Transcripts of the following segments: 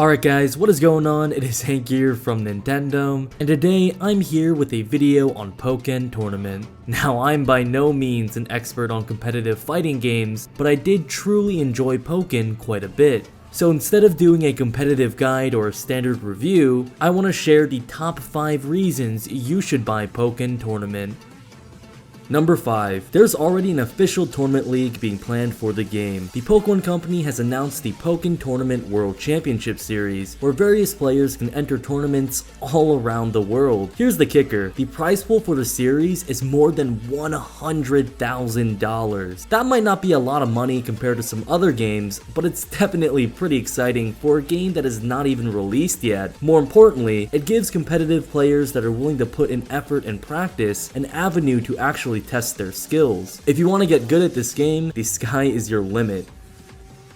Alright guys, what is going on? It is Hank here from Nintendome, and today I'm here with a video on Pokken Tournament. Now I'm by no means an expert on competitive fighting games, but I did truly enjoy Pokken quite a bit. So instead of doing a competitive guide or a standard review, I want to share the top 5 reasons you should buy Pokken Tournament. Number 5. There's already an official tournament league being planned for the game. The Pokken Company has announced the Pokken Tournament World Championship Series, where various players can enter tournaments all around the world. Here's the kicker. The prize pool for the series is more than $100,000. That might not be a lot of money compared to some other games, but it's definitely pretty exciting for a game that is not even released yet. More importantly, it gives competitive players that are willing to put in effort and practice an avenue to actually test their skills. If you want to get good at this game, the sky is your limit.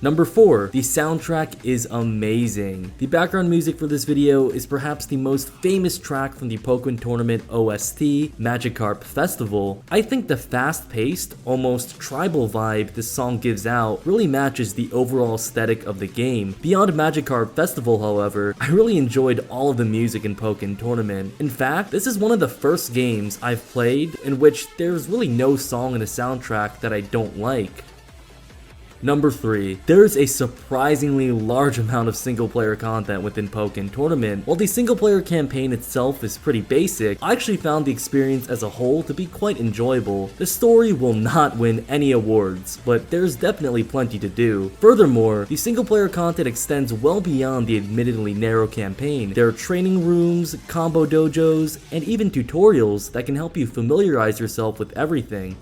Number 4. The soundtrack is amazing. The background music for this video is perhaps the most famous track from the Pokken Tournament OST, Magikarp Festival. I think the fast-paced, almost tribal vibe this song gives out really matches the overall aesthetic of the game. Beyond Magikarp Festival, however, I really enjoyed all of the music in Pokken Tournament. In fact, this is one of the first games I've played in which there's really no song in the soundtrack that I don't like. Number 3. There's a surprisingly large amount of single-player content within Pokken Tournament. While the single-player campaign itself is pretty basic, I actually found the experience as a whole to be quite enjoyable. The story will not win any awards, but there's definitely plenty to do. Furthermore, the single-player content extends well beyond the admittedly narrow campaign. There are training rooms, combo dojos, and even tutorials that can help you familiarize yourself with everything.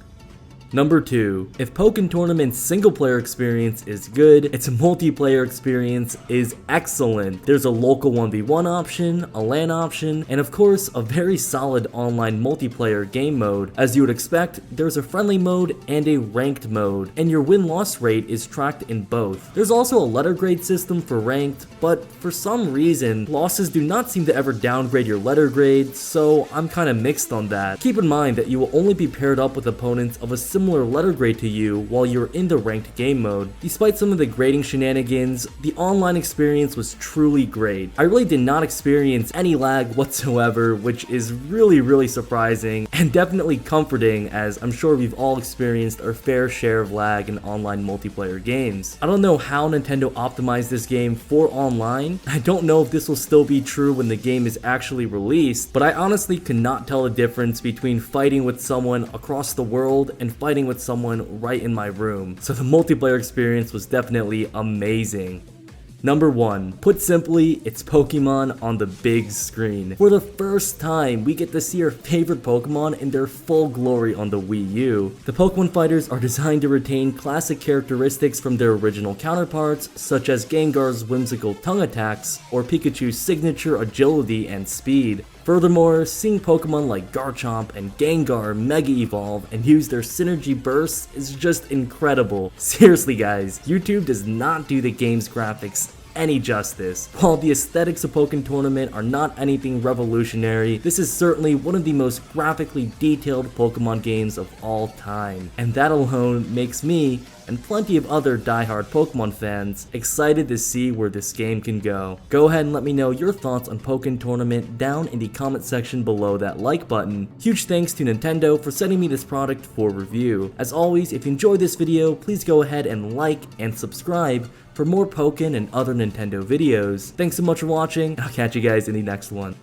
Number 2. If Pokken Tournament's single-player experience is good, its multiplayer experience is excellent. There's a local 1v1 option, a LAN option, and of course, a very solid online multiplayer game mode. As you would expect, there's a friendly mode and a ranked mode, and your win-loss rate is tracked in both. There's also a letter grade system for ranked, but for some reason, losses do not seem to ever downgrade your letter grade, so I'm kinda mixed on that. Keep in mind that you will only be paired up with opponents of a similar letter grade to you while you're in the ranked game mode. Despite some of the grading shenanigans, the online experience was truly great. I really did not experience any lag whatsoever, which is really surprising and definitely comforting, as I'm sure we've all experienced our fair share of lag in online multiplayer games. I don't know how Nintendo optimized this game for online. I don't know if this will still be true when the game is actually released, but I honestly cannot tell the difference between fighting with someone across the world and fighting with someone right in my room. So the multiplayer experience was definitely amazing. Number 1. Put simply, it's Pokemon on the big screen. For the first time, we get to see our favorite Pokemon in their full glory on the Wii U. The Pokemon fighters are designed to retain classic characteristics from their original counterparts, such as Gengar's whimsical tongue attacks, or Pikachu's signature agility and speed. Furthermore, seeing Pokemon like Garchomp and Gengar Mega Evolve and use their synergy bursts is just incredible. Seriously guys, YouTube does not do the game's graphics any justice. While the aesthetics of Pokken Tournament are not anything revolutionary, this is certainly one of the most graphically detailed Pokemon games of all time. And that alone makes me, and plenty of other diehard Pokemon fans, excited to see where this game can go. Go ahead and let me know your thoughts on Pokken Tournament down in the comment section below that like button. Huge thanks to Nintendo for sending me this product for review. As always, if you enjoyed this video, please go ahead and like and subscribe for more Pokken and other Nintendo videos. Thanks so much for watching, and I'll catch you guys in the next one.